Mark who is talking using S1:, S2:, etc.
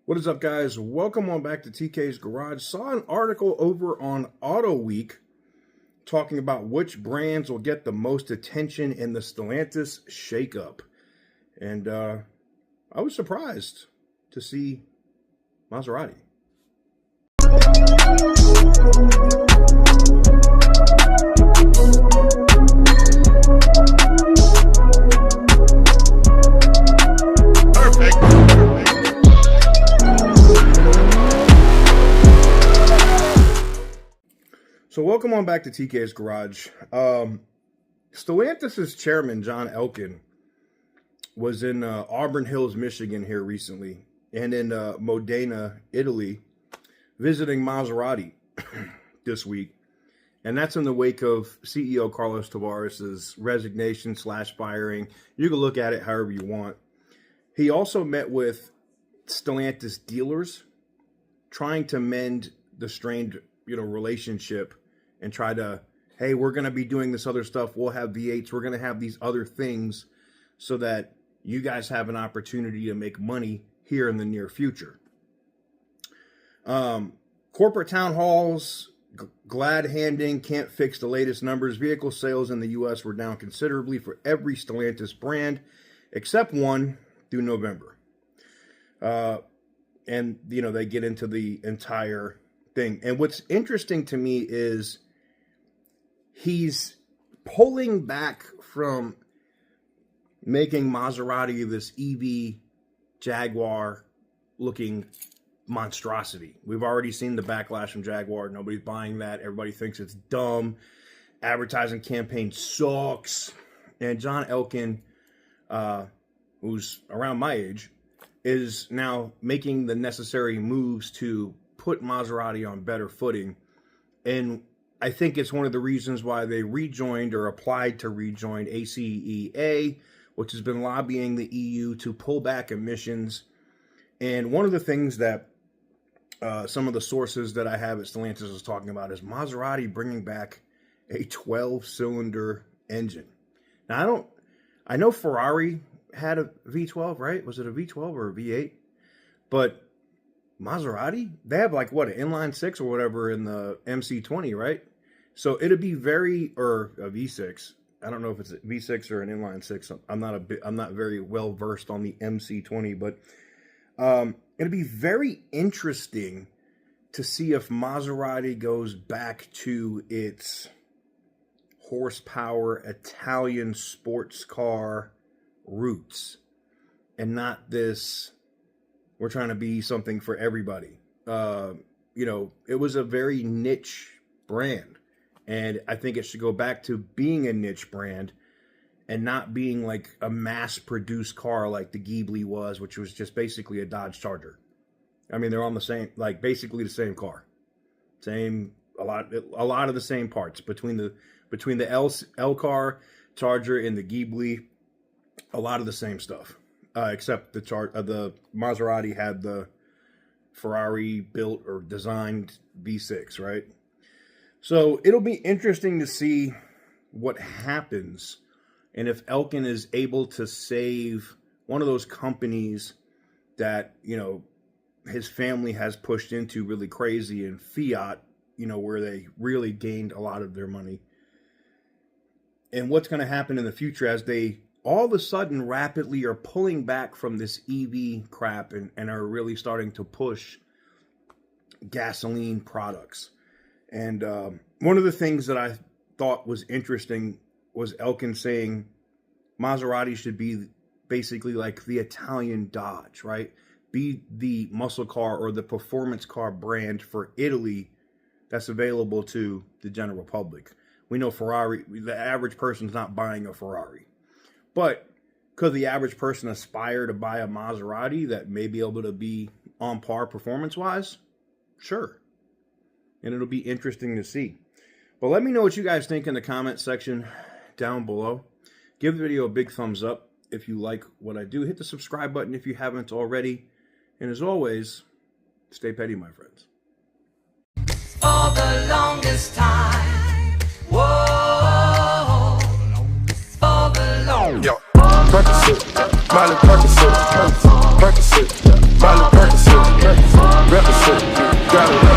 S1: What is up, guys? Welcome on back to TK's Garage. Saw an article over on Auto Week talking about which brands will get the most attention in the Stellantis shakeup. And I was surprised to see Maserati. So welcome on back to TK's Garage. Stellantis' chairman, John Elkann, was in Auburn Hills, Michigan here recently, and in Modena, Italy, visiting Maserati this week. And that's in the wake of CEO Carlos Tavares' resignation/firing. You can look at it however you want. He also met with Stellantis dealers, trying to mend the strained, relationship and try to, hey, we're going to be doing this other stuff. We'll have V8s. We're going to have these other things so that you guys have an opportunity to make money here in the near future. Corporate town halls, glad handing, can't fix the latest numbers. Vehicle sales in the U.S. were down considerably for every Stellantis brand, except one through November. And, they get into the entire thing. And what's interesting to me is he's pulling back from making Maserati this EV Jaguar looking monstrosity. We've already seen the backlash from Jaguar. Nobody's buying that. Everybody thinks it's dumb. Advertising campaign sucks. And John Elkann, who's around my age, is now making the necessary moves to put Maserati on better footing. And I think it's one of the reasons why they rejoined or applied to rejoin ACEA, which has been lobbying the EU to pull back emissions. And one of the things that some of the sources that I have at Stellantis is talking about is Maserati bringing back a 12-cylinder engine. Now, I know Ferrari had a V12, right? Was it a V12 or a V8? But Maserati, they have like what, an inline six or whatever in the MC20, right? So it'd be or a V6. I don't know if it's a V6 or an inline six. I'm not very well versed on the MC20, but it'd be very interesting to see if Maserati goes back to its horsepower Italian sports car roots and not this, we're trying to be something for everybody. It was a very niche brand. And I think it should go back to being a niche brand and not being like a mass-produced car like the Ghibli was, which was just basically a Dodge Charger. I mean, they're on the same, basically the same car. A lot of the same parts between the L car, Charger, and the Ghibli. A lot of the same stuff. Except the Maserati had the Ferrari built or designed V6, right? So it'll be interesting to see what happens and if Elkann is able to save one of those companies that, his family has pushed into really crazy in Fiat, where they really gained a lot of their money. And what's going to happen in the future as they all of a sudden rapidly are pulling back from this EV crap and are really starting to push gasoline products. And one of the things that I thought was interesting was Elkann saying Maserati should be basically like the Italian Dodge, right? Be the muscle car or the performance car brand for Italy that's available to the general public. We know Ferrari, the average person's not buying a Ferrari. But could the average person aspire to buy a Maserati that may be able to be on par performance-wise? Sure. And it'll be interesting to see. But let me know what you guys think in the comment section down below. Give the video a big thumbs up if you like what I do. Hit the subscribe button if you haven't already. And as always, stay petty, my friends.
S2: For the longest time. Whoa. For the longest time.
S3: Yo, Percocet, Miley Percocet, Miley Percocet.
S1: travel.